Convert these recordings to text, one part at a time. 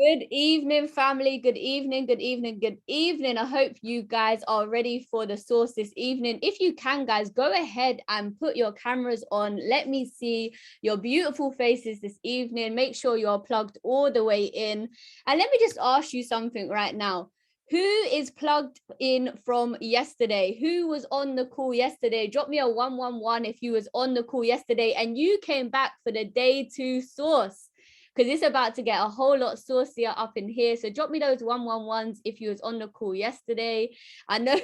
Good evening, family. Good evening, good evening, good evening. I hope you guys are ready for the source this evening. If you can, guys, go ahead and put your cameras on. Let me see your beautiful faces this evening. Make sure you're plugged all the way in. And let me just ask you something right now. Who is plugged in from yesterday? Who was on the call yesterday? Drop me a 111 if you was on the call yesterday and you came back for the day 2 source, because it's about to get a whole lot saucier up in here. So drop me those 111s if you was on the call yesterday. I know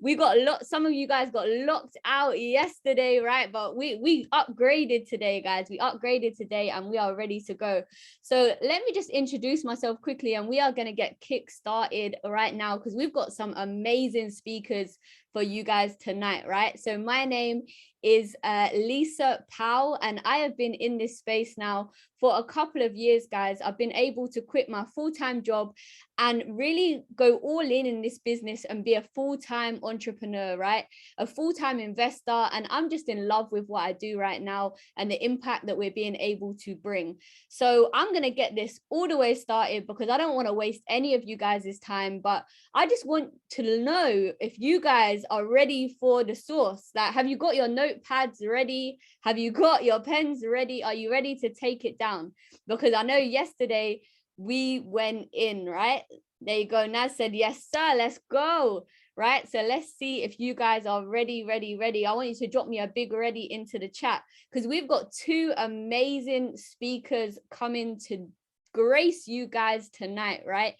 we got some of you guys got locked out yesterday, right? But we upgraded today, guys. We upgraded today and we are ready to go. So let me just introduce myself quickly and we are going to get kick started right now because we've got some amazing speakers for you guys tonight, right? So my name is Lisa Powell, and I have been in this space now for a couple of years, guys. I've been able to quit my full-time job and really go all in this business and be a full-time entrepreneur, right? A full-time investor. And I'm just in love with what I do right now and the impact that we're being able to bring. So I'm going to get this all the way started because I don't want to waste any of you guys' time, but I just want to know if you guys are ready for the source. Like, have you got your notepads ready? Have you got your pens ready? Are you ready to take it down? Because I know yesterday we went in, right? There you go. Naz said, yes, sir, let's go. Right. So let's see if you guys are ready. I want you to drop me a big ready into the chat because we've got two amazing speakers coming to grace you guys tonight, right?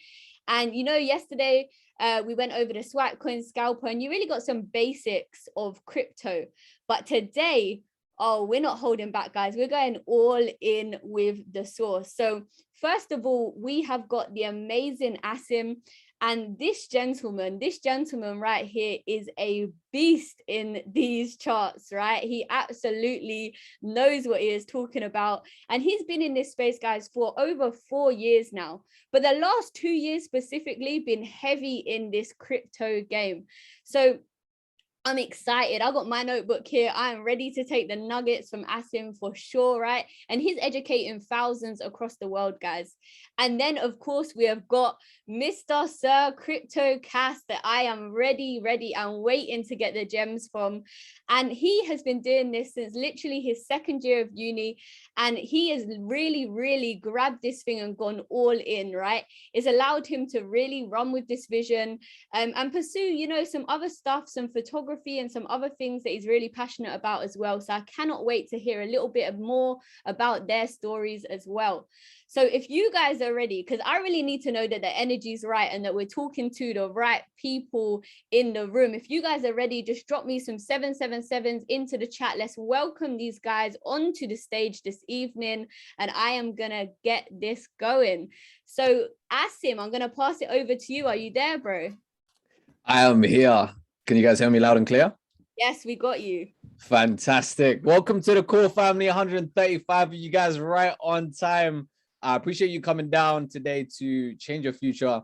And you know, yesterday we went over the swap coin scalper and you really got some basics of crypto. But today, oh, we're not holding back, guys. We're going all in with the source. So first of all, we have got the amazing Asim. And this gentleman right here is a beast in these charts, right? He absolutely knows what he is talking about. And he's been in this space, guys, for over 4 years now. But the last 2 years specifically been heavy in this crypto game. So I'm excited. I got my notebook here. I am ready to take the nuggets from Asim for sure, right? And he's educating thousands across the world, guys. And then, of course, we have got Mr. Sir Crypto Kas that I am ready and waiting to get the gems from. And he has been doing this since literally his second year of uni. And he has really grabbed this thing and gone all in, right? It's allowed him to really run with this vision and pursue, you know, some other stuff, some photography and some other things that he's really passionate about as well. So I cannot wait to hear a little bit more about their stories as well. So if you guys are ready, because I really need to know that the energy is right and that we're talking to the right people in the room. If you guys are ready, just drop me some 777s into the chat. Let's welcome these guys onto the stage this evening. And I am going to get this going. So Asim, I'm going to pass it over to you. Are you there, bro? I am here. Can you guys hear me loud and clear? Yes, we got you. Fantastic. Welcome to the core family, 135 of you guys right on time. I appreciate you coming down today to change your future,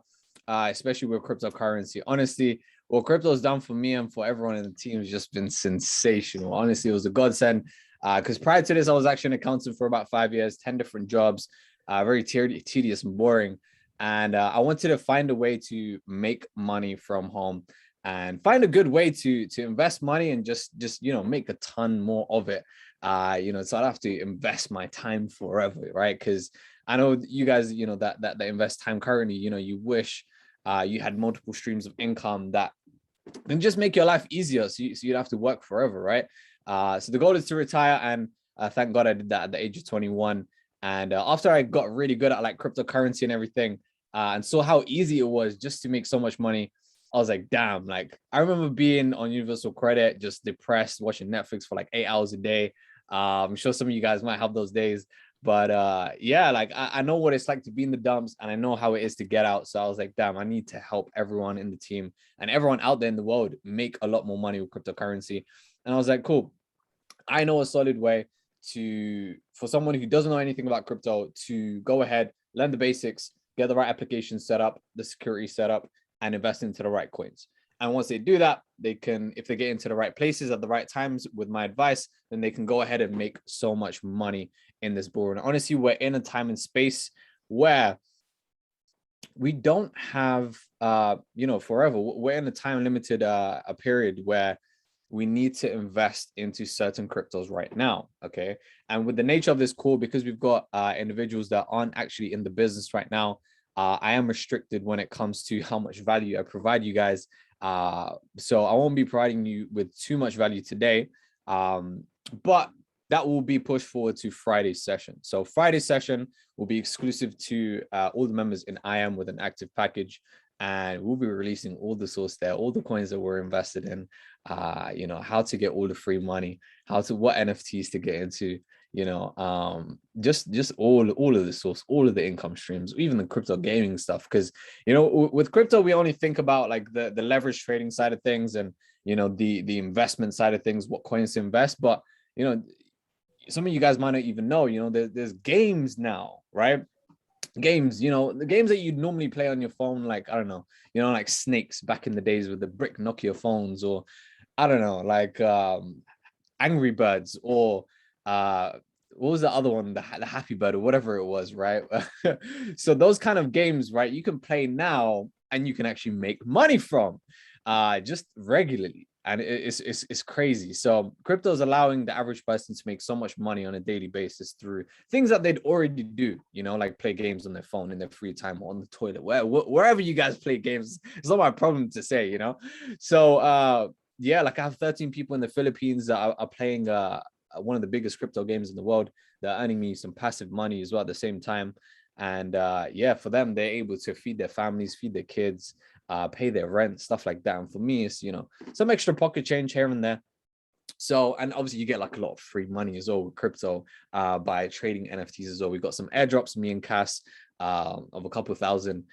especially with cryptocurrency. Honestly, what crypto's done for me and for everyone in the team has just been sensational. Honestly, it was a godsend because prior to this, I was actually an accountant for about 5 years, 10 different jobs, very tedious and boring. And I wanted to find a way to make money from home and find a good way to invest money and just you know, make a ton more of it. You know, so I'd have to invest my time forever, right? Because I know you guys, you know, that invest time currently, you know, you wish you had multiple streams of income that can just make your life easier, so you'd have to work forever, right? So the goal is to retire, and thank God I did that at the age of 21. And after I got really good at like cryptocurrency and everything, and saw how easy it was just to make so much money, I was like, damn, like I remember being on Universal Credit, just depressed, watching Netflix for like 8 hours a day. I'm sure some of you guys might have those days, but yeah, like I know what it's like to be in the dumps, and I know how it is to get out. So I was like, damn, I need to help everyone in the team and everyone out there in the world make a lot more money with cryptocurrency. And I was like, cool, I know a solid way for someone who doesn't know anything about crypto to go ahead, learn the basics, get the right application set up, the security set up, and invest into the right coins. And once they do that, they can, if they get into the right places at the right times with my advice, then they can go ahead and make so much money in this bull run. Honestly, we're in a time and space where we don't have, forever. We're in a time limited a period where we need to invest into certain cryptos right now. Okay. And with the nature of this call, because we've got individuals that aren't actually in the business right now, I am restricted when it comes to how much value I provide you guys. So I won't be providing you with too much value today. But that will be pushed forward to Friday's session. So Friday's session will be exclusive to all the members in IAM with an active package. And we'll be releasing all the source there, all the coins that we're invested in, how to get all the free money, what NFTs to get into, just all of the source, all of the income streams, even the crypto gaming stuff. Because, with crypto, we only think about like the leverage trading side of things and, the investment side of things, what coins to invest. But, some of you guys might not even know, there's games now, right? Games, the games that you'd normally play on your phone, like, I don't know, like Snakes back in the days with the brick Nokia phones, or I don't know, like Angry Birds, or what was the other one, the Happy Bird, or whatever it was, right? So those kind of games, right, you can play now and you can actually make money from just regularly. And it's crazy. So crypto is allowing the average person to make so much money on a daily basis through things that they'd already do, like play games on their phone in their free time or on the toilet, wherever you guys play games. It's not my problem to say, So yeah, like I have 13 people in the Philippines that are playing one of the biggest crypto games in the world. They're earning me some passive money as well at the same time. And yeah, for them, they're able to feed their families, feed their kids, pay their rent, stuff like that. And for me, it's, some extra pocket change here and there. So, and obviously you get like a lot of free money as well with crypto by trading NFTs as well. We got some airdrops, me and Cass, of a couple of thousand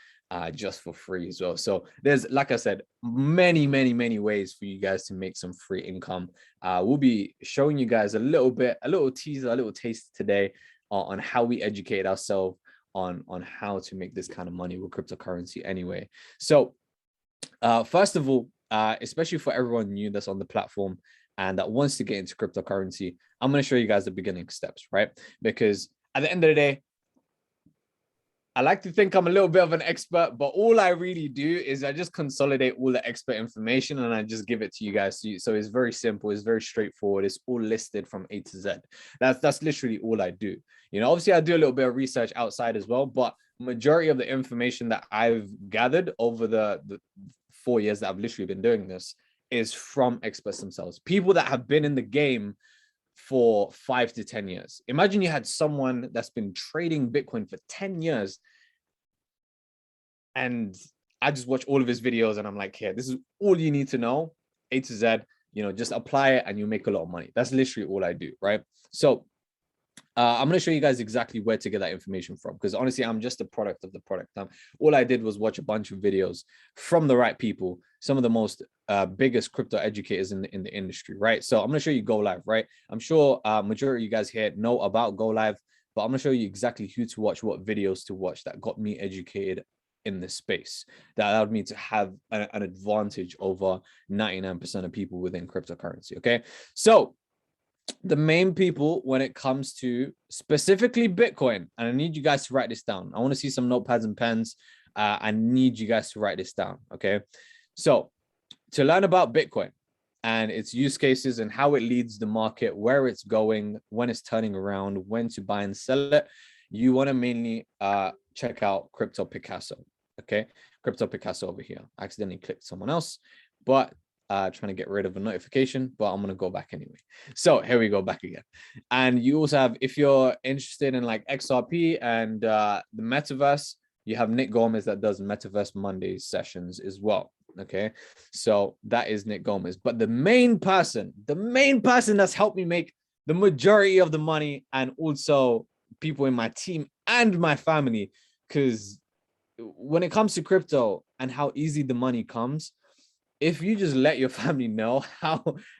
just for free as well. So there's, like I said, many ways for you guys to make some free income. We'll be showing you guys a little teaser, a little taste today on how we educate ourselves on how to make this kind of money with cryptocurrency anyway. So first of all, especially for everyone new that's on the platform and that wants to get into cryptocurrency, I'm going to show you guys the beginning steps, right? Because at the end of the day, I like to think I'm a little bit of an expert, but all I really do is I just consolidate all the expert information and I just give it to you guys. So it's very simple. It's very straightforward. It's all listed from A to Z. That's literally all I do. Obviously I do a little bit of research outside as well, but majority of the information that I've gathered over the 4 years that I've literally been doing this is from experts themselves, people that have been in the game for 5 to 10 years. Imagine you had someone that's been trading Bitcoin for 10 years and I just watch all of his videos and I'm like, here, this is all you need to know, A to Z, just apply it and you make a lot of money. That's literally all I do, right? So I'm going to show you guys exactly where to get that information from, because honestly, I'm just a product of the product. All I did was watch a bunch of videos from the right people, some of the most biggest crypto educators in the industry, right? So I'm going to show you Go Live, right? I'm sure majority of you guys here know about Go Live, but I'm going to show you exactly who to watch, what videos to watch that got me educated in this space, that allowed me to have an advantage over 99% of people within cryptocurrency. Okay, so the main people when it comes to specifically Bitcoin, and I need you guys to write this down. I want to see some notepads and pens. I need you guys to write this down. Okay, so to learn about Bitcoin and its use cases and how it leads the market, where it's going, when it's turning around, when to buy and sell it, you want to mainly check out Crypto Picasso. Okay, Crypto Picasso over here. I accidentally clicked someone else, but trying to get rid of a notification, but I'm going to go back anyway. So here we go back again. And you also have, if you're interested in like XRP and the metaverse, you have Nick Gomez that does Metaverse Mondays sessions as well. Okay, so that is Nick Gomez. But the main person that's helped me make the majority of the money, and also people in my team and my family, because when it comes to crypto and how easy the money comes, if you just let your family know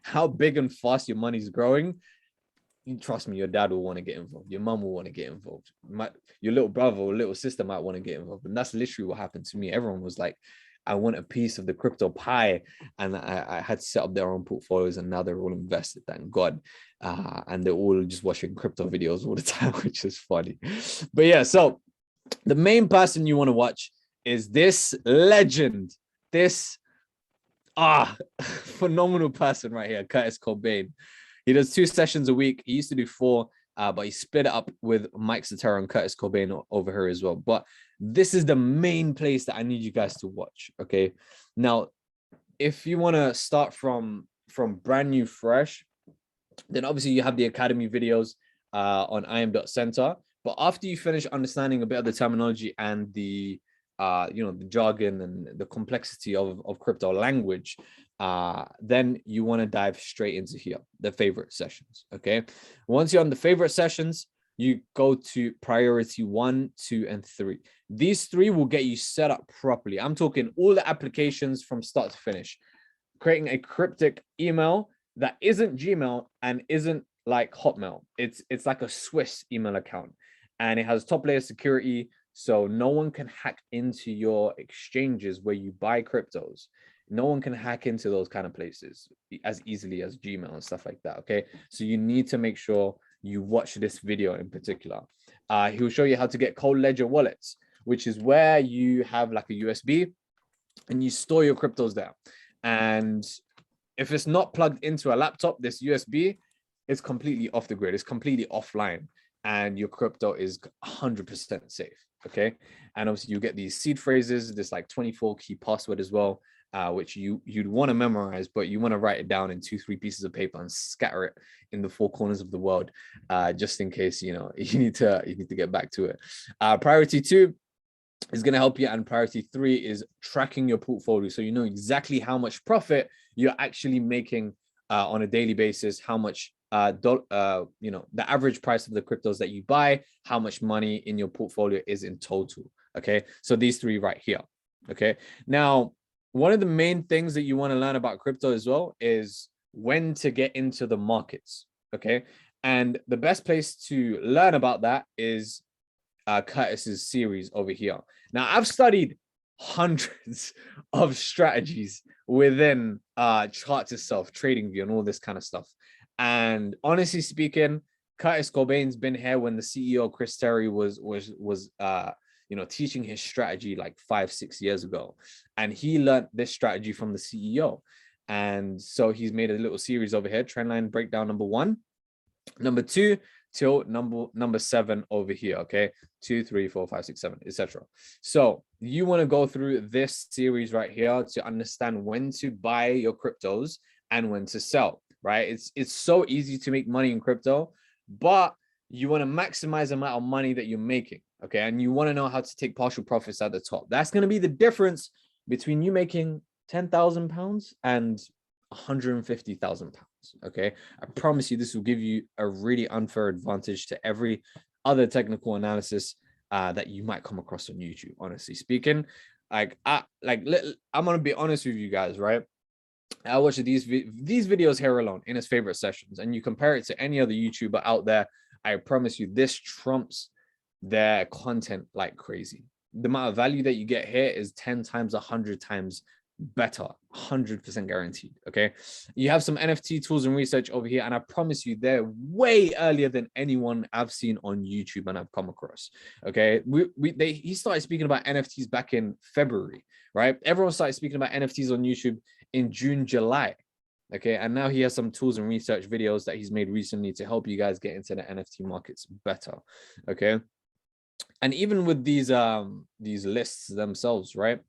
how big and fast your money's growing, trust me, your dad will want to get involved. Your mom will want to get involved. Your little brother or little sister might want to get involved. And that's literally what happened to me. Everyone was like, I want a piece of the crypto pie. And I had to set up their own portfolios, and now they're all invested, thank God. And they're all just watching crypto videos all the time, which is funny. But yeah, so the main person you want to watch is this legend, this phenomenal person right here, Curtis Cobain. He does 2 sessions a week. He used to do 4, but he split it up with Mike Sotero and Curtis Cobain over here as well. But this is the main place that I need you guys to watch. Okay. Now, if you want to start from brand new fresh, then obviously you have the Academy videos on im.center. But after you finish understanding a bit of the terminology and the the jargon and the complexity of crypto language, then you want to dive straight into here, the favorite sessions. Okay. Once you're on the favorite sessions, you go to priority 1, 2, and 3. These 3 will get you set up properly. I'm talking all the applications from start to finish. Creating a cryptic email that isn't Gmail and isn't like Hotmail. It's like a Swiss email account, and it has top layer security, so no one can hack into your exchanges where you buy cryptos. No one can hack into those kind of places as easily as Gmail and stuff like that. Okay, so you need to make sure you watch this video in particular. He'll show you how to get cold ledger wallets, which is where you have like a USB and you store your cryptos there. And if it's not plugged into a laptop, this USB is completely off the grid. It's completely offline, and your crypto is 100% safe. Okay. And obviously you get these seed phrases, this like 24 key password as well, which you'd want to memorize, but you want to write it down in 2-3 pieces of paper and scatter it in the 4 corners of the world, just in case, you need to get back to it. Priority 2 is going to help you, and priority 3 is tracking your portfolio, so you know exactly how much profit you're actually making on a daily basis, how much the average price of the cryptos that you buy, how much money in your portfolio is in total. Okay, so these 3 right here. Okay, now one of the main things that you want to learn about crypto as well is when to get into the markets. Okay, and the best place to learn about that is Curtis's series over here. Now, I've studied hundreds of strategies within charts itself, trading view, and all this kind of stuff. And honestly speaking, Curtis Cobain's been here when the CEO Chris Terry was teaching his strategy like 5-6 years ago, and he learned this strategy from the CEO. And so he's made a little series over here, trendline breakdown number 1, number 2, till number 7 over here. Okay, 2, 3, 4, 5, 6, 7, etc. So you want to go through this series right here to understand when to buy your cryptos and when to sell. Right, it's so easy to make money in crypto, but you want to maximize the amount of money that you're making. Okay, and you want to know how to take partial profits at the top. That's going to be the difference between you making £10,000 and £150,000. Okay, I promise you this will give you a really unfair advantage to every other technical analysis that you might come across on YouTube. Honestly speaking, I'm gonna be honest with you guys, right? I watch these videos here alone in his favorite sessions, and you compare it to any other YouTuber out there, I promise you this trumps their content like crazy. The amount of value that you get here is 10 times, 100 times better, 100% guaranteed. Okay, you have some NFT tools and research over here, and I promise you they're way earlier than anyone I've seen on YouTube and I've come across. Okay, he started speaking about NFTs back in February, right? Everyone started speaking about NFTs on YouTube in June, July. Okay, and now he has some tools and research videos that he's made recently to help you guys get into the NFT markets better. Okay, and even with these lists themselves, right?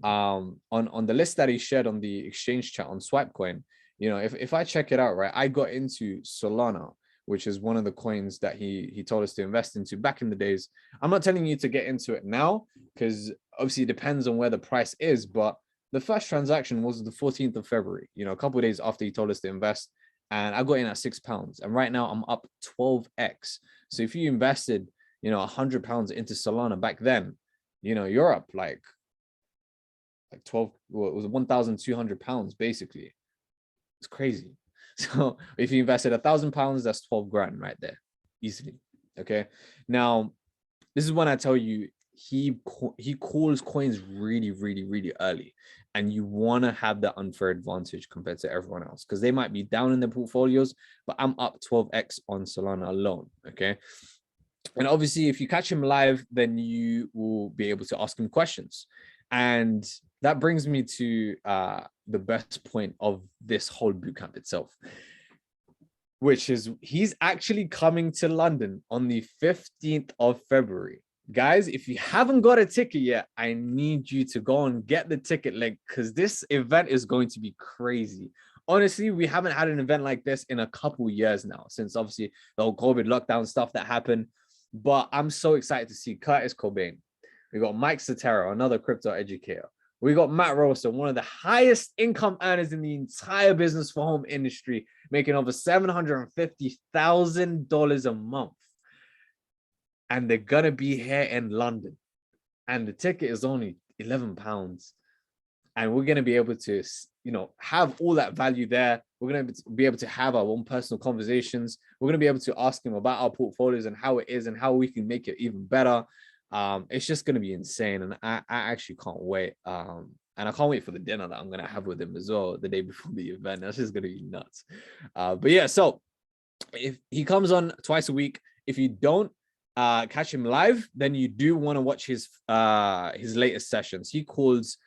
On the list that he shared on the exchange chat on Swipecoin, if I check it out, right, I got into Solana, which is one of the coins that he told us to invest into back in the days. I'm not telling you to get into it now, because obviously it depends on where the price is, but the first transaction was the 14th of February, a couple of days after he told us to invest, and I got in at £6, and right now I'm up 12x. So if you invested £100 into Solana back then, you're up like 12, well, it was £1,200 basically. It's crazy. So if you invested £1,000, that's 12 grand right there, easily. Okay, now this is when I tell you he calls coins really, really, really early, and you want to have that unfair advantage compared to everyone else, because they might be down in their portfolios, but I'm up 12x on Solana alone. Okay, And obviously, if you catch him live, then you will be able to ask him questions. And that brings me to the best point of this whole bootcamp itself, which is he's actually coming to London on the 15th of February. Guys, if you haven't got a ticket yet, I need you to go and get the ticket link, because this event is going to be crazy. Honestly, we haven't had an event like this in a couple years now, since obviously the whole COVID lockdown stuff that happened. But I'm so excited to see Curtis Cobain. We got Mike Sotero, another crypto educator. We got Matt Rosa, one of the highest income earners in the entire business for home industry, making over $750,000 a month. And they're going to be here in London. And the ticket is only £11. And we're going to be able to, have all that value there. We're going to be able to have our own personal conversations. We're going to be able to ask him about our portfolios and how it is and how we can make it even better. It's just going to be insane. And I actually can't wait. And I can't wait for the dinner that I'm going to have with him as well the day before the event. That's just going to be nuts. But yeah, so if he comes on twice a week, if you don't catch him live, then you do want to watch his latest sessions. He calls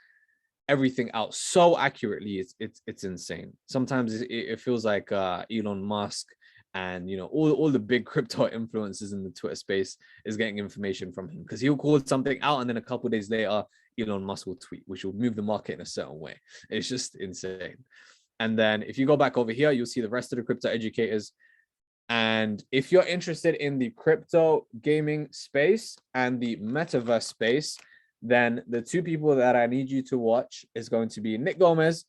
everything out so accurately. It's insane. Sometimes it feels like Elon Musk and all the big crypto influencers in the Twitter space is getting information from him, because he'll call something out and then a couple of days later Elon Musk will tweet, which will move the market in a certain way. It's just insane. And then if you go back over here, you'll see the rest of the crypto educators. And if you're interested in the crypto gaming space and the metaverse space, then the two people that I need you to watch is going to be Nick Gomez.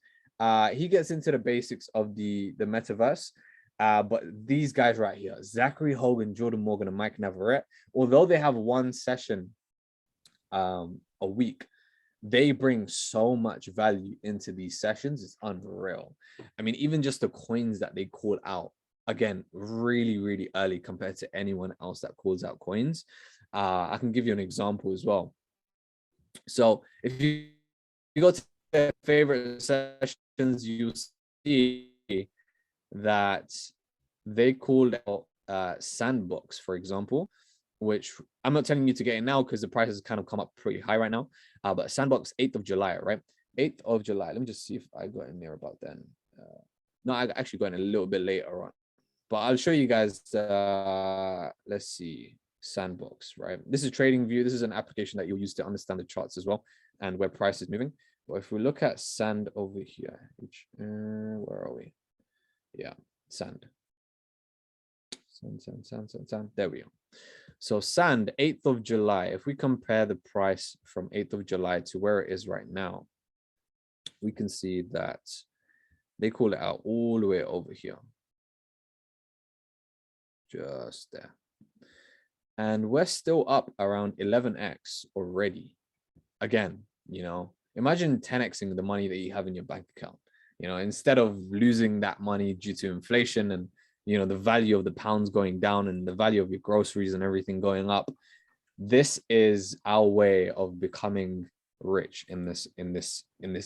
He gets into the basics of the metaverse. But these guys right here, Zachary Hogan, Jordan Morgan, and Mike Navarrete, although they have one session a week, they bring so much value into these sessions. It's unreal. I mean, even just the coins that they call out, again, really, really early compared to anyone else that calls out coins. I can give you an example as well. So if you go to their favorite sessions, you see that they called out Sandbox, for example, which I'm not telling you to get in now because the prices kind of come up pretty high right now. But Sandbox, 8th of July, right? 8th of July. Let me just see if I got in there about then. No, I actually got in a little bit later on. But I'll show you guys, let's see, Sandbox, right? This is TradingView. This is an application that you'll use to understand the charts as well and where price is moving. But if we look at Sand over here, where are we? Yeah, Sand. Sand. There we go. So Sand, 8th of July. If we compare the price from 8th of July to where it is right now, we can see that they call it out all the way over here. Just there. And we're still up around 11x already. Again, imagine 10xing the money that you have in your bank account. Instead of losing that money due to inflation and the value of the pounds going down and the value of your groceries and everything going up, this is our way of becoming rich in this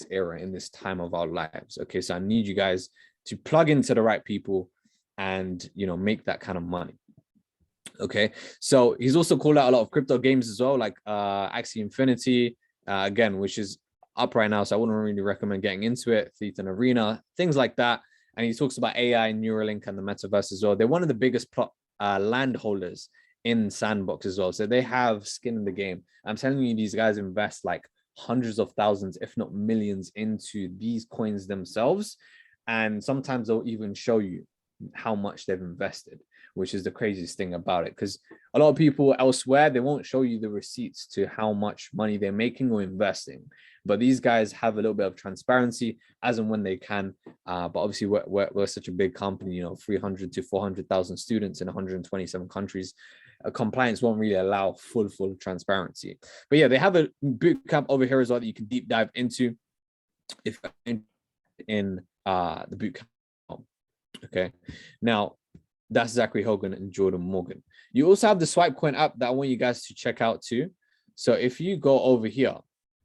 era, in this time of our lives. Okay, so I need you guys to plug into the right people and make that kind of money. Okay, so he's also called out a lot of crypto games as well, like Axie Infinity, again, which is up right now, so I wouldn't really recommend getting into it. Thetan Arena, things like that. And he talks about AI, Neuralink, and the metaverse as well. They're one of the biggest landholders in Sandbox as well, so they have skin in the game. I'm telling you, these guys invest like hundreds of thousands, if not millions, into these coins themselves, and sometimes they'll even show you how much they've invested, which is the craziest thing about it, because a lot of people elsewhere, they won't show you the receipts to how much money they're making or investing, but these guys have a little bit of transparency as and when they can. But obviously we're such a big company, 300 to 400,000 students in 127 countries. Compliance won't really allow full transparency. But yeah, they have a boot camp over here as well that you can deep dive into if you're in the boot camp. Okay, now that's Zachary Hogan and Jordan Morgan. You also have the Swipe Coin app that I want you guys to check out too. So if you go over here,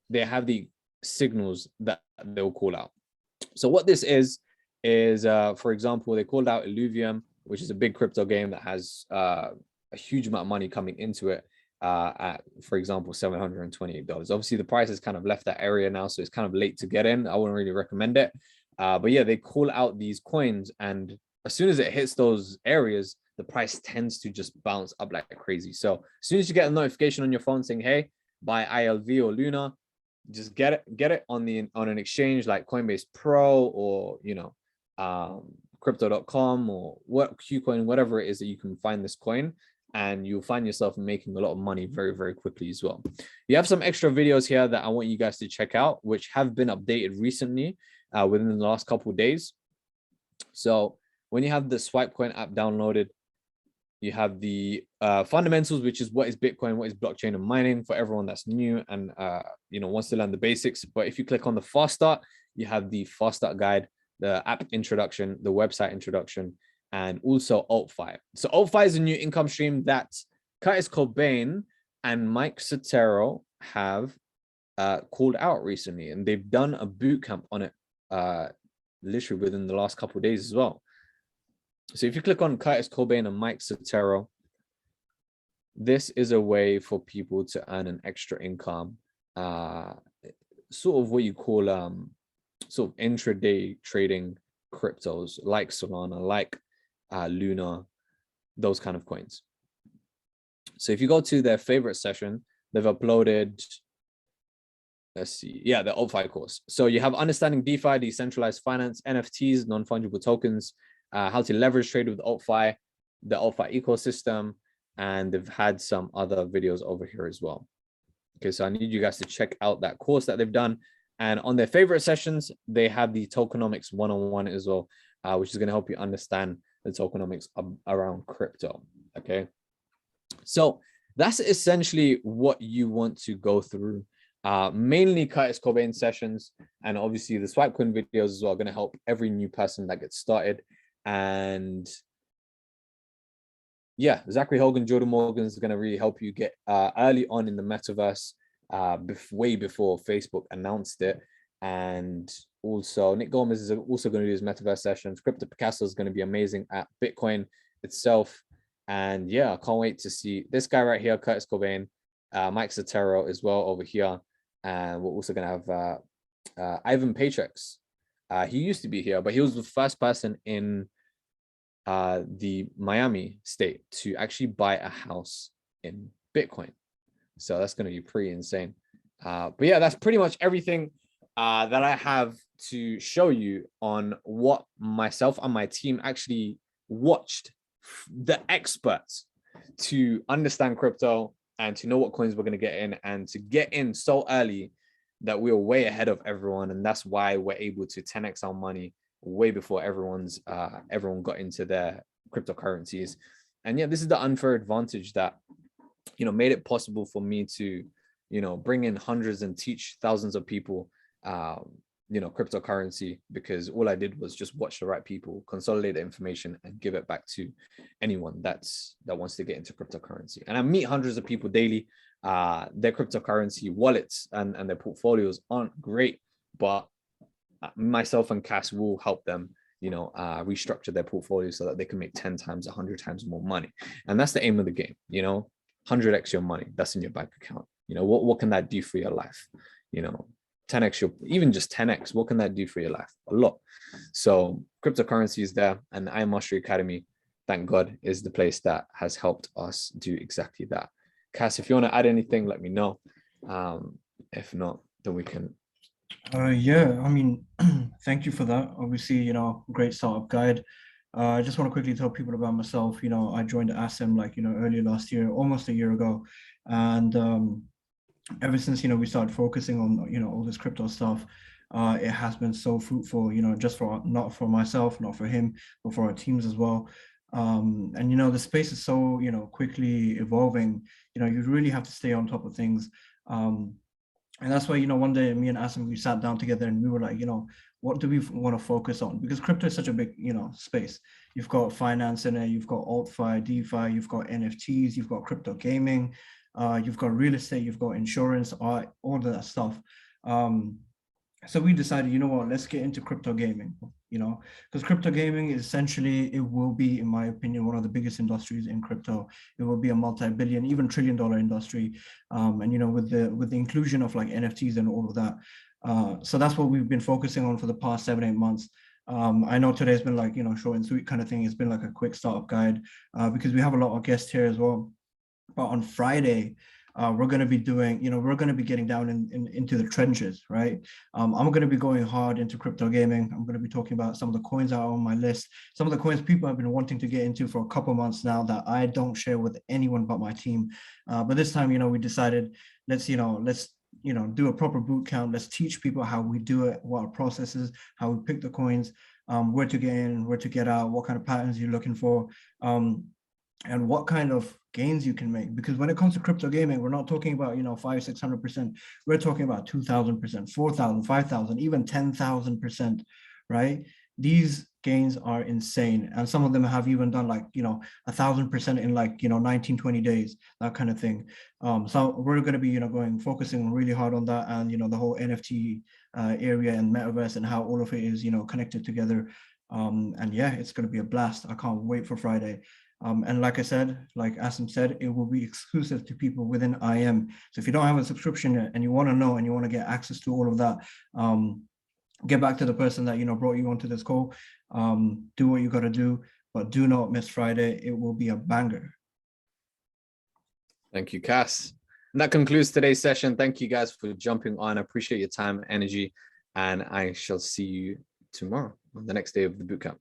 they have the signals that they'll call out. So what this is for example, they called out Illuvium, which is a big crypto game that has a huge amount of money coming into it at, for example, $728. Obviously, the price has kind of left that area now, so it's kind of late to get in. I wouldn't really recommend it. But yeah, they call out these coins, and as soon as it hits those areas, the price tends to just bounce up like crazy. So as soon as you get a notification on your phone saying, hey, buy ILV or Luna, just get it on an exchange like Coinbase Pro or crypto.com or what Qcoin, whatever it is that you can find this coin, and you'll find yourself making a lot of money very, very quickly as well. You have some extra videos here that I want you guys to check out, which have been updated recently within the last couple of days. So when you have the Swipecoin app downloaded, you have the fundamentals, which is what is Bitcoin, what is blockchain and mining for everyone that's new and wants to learn the basics. But if you click on the fast start, you have the fast start guide, the app introduction, the website introduction, and also AltFi. So AltFi is a new income stream that Curtis Cobain and Mike Sotero have called out recently, and they've done a bootcamp on it literally within the last couple of days as well. So if you click on Curtis Cobain and Mike Sotero, this is a way for people to earn an extra income, sort of what you call sort of intraday trading cryptos like Solana, like Luna, those kind of coins. So if you go to their favorite session, they've uploaded, let's see, yeah, the AltFi course. So you have understanding DeFi, decentralized finance, NFTs, non-fungible tokens, how to leverage trade with AltFi, the AltFi ecosystem, and they've had some other videos over here as well. Okay, so I need you guys to check out that course that they've done. And on their favorite sessions, they have the tokenomics 101 as well, which is going to help you understand the tokenomics around crypto. Okay, so that's essentially what you want to go through. Mainly Curtis Cobain sessions, and obviously the Swipecoin videos as well are going to help every new person that gets started. And yeah, Zachary Hogan, Jordan Morgan is going to really help you get early on in the metaverse, way before Facebook announced it. And also Nick Gomez is also going to do his metaverse sessions. Crypto Picasso is going to be amazing at Bitcoin itself. And yeah, I can't wait to see this guy right here, Curtis Cobain, Mike Sotero as well over here. And we're also going to have Ivan Paychex. He used to be here, but he was the first person in the Miami state to actually buy a house in Bitcoin. So that's going to be pretty insane. But yeah, that's pretty much everything that I have to show you on what myself and my team actually watched the experts to understand crypto and to know what coins we're going to get in, and to get in so early that we were way ahead of everyone. And that's why we're able to 10x our money way before everyone got into their cryptocurrencies. And yeah, this is the unfair advantage that made it possible for me to bring in hundreds and teach thousands of people cryptocurrency, because all I did was just watch the right people, consolidate the information, and give it back to anyone that wants to get into cryptocurrency. And I meet hundreds of people daily. Their cryptocurrency wallets and their portfolios aren't great, but myself and Cass will help them restructure their portfolio so that they can make 10 times 100 times more money. And that's the aim of the game. 100x your money that's in your bank account. What can that do for your life? 10x even just 10x, what can that do for your life? A lot. So cryptocurrency is there, and the iMastery Academy, thank God, is the place that has helped us do exactly that. Cass, if you want to add anything, let me know. If not, then we can. Yeah, I mean, thank you for that. Obviously, great startup guide. I just want to quickly tell people about myself. I joined Asim earlier last year, almost a year ago, and ever since we started focusing on all this crypto stuff, it has been so fruitful. Just not for myself, not for him, but for our teams as well. And the space is so quickly evolving. You really have to stay on top of things. And that's why, one day me and Asim, we sat down together and we were like, what do we want to focus on? Because crypto is such a big, space. You've got finance in it, you've got AltFi, DeFi, you've got NFTs, you've got crypto gaming, you've got real estate, you've got insurance, art, all of that stuff. So we decided, you know what, let's get into crypto gaming, because crypto gaming is essentially, it will be, in my opinion, one of the biggest industries in crypto. It will be a multi-billion, even trillion-dollar industry. And with the inclusion of like NFTs and all of that. So that's what we've been focusing on for the past 7-8 months. I know today's been like, short and sweet kind of thing. It's been like a quick startup guide because we have a lot of guests here as well. But on Friday, we're going to be doing, we're going to be getting down into the trenches, right? I'm going to be going hard into crypto gaming. I'm going to be talking about some of the coins that are on my list, some of the coins people have been wanting to get into for a couple months now that I don't share with anyone but my team. But this time, we decided let's do a proper boot camp. Let's teach people how we do it, what our process is, how we pick the coins, where to get in, where to get out, what kind of patterns you're looking for. And what kind of gains you can make. Because when it comes to crypto gaming, we're not talking about 500-600%. We're talking about 2,000%, 4,000, 5,000, even 10,000%, right? These gains are insane, and some of them have even done like 1,000% in like 19, 20 days, that kind of thing. So we're going to be focusing really hard on that, and the whole NFT area and metaverse and how all of it is connected together. And yeah, it's going to be a blast. I can't wait for Friday. And like I said, like Asim said, it will be exclusive to people within IM. So if you don't have a subscription yet and you want to know and you want to get access to all of that, get back to the person that brought you onto this call. Do what you got to do, but do not miss Friday. It will be a banger. Thank you, Kas. And that concludes today's session. Thank you guys for jumping on. I appreciate your time and energy, and I shall see you tomorrow on the next day of the bootcamp.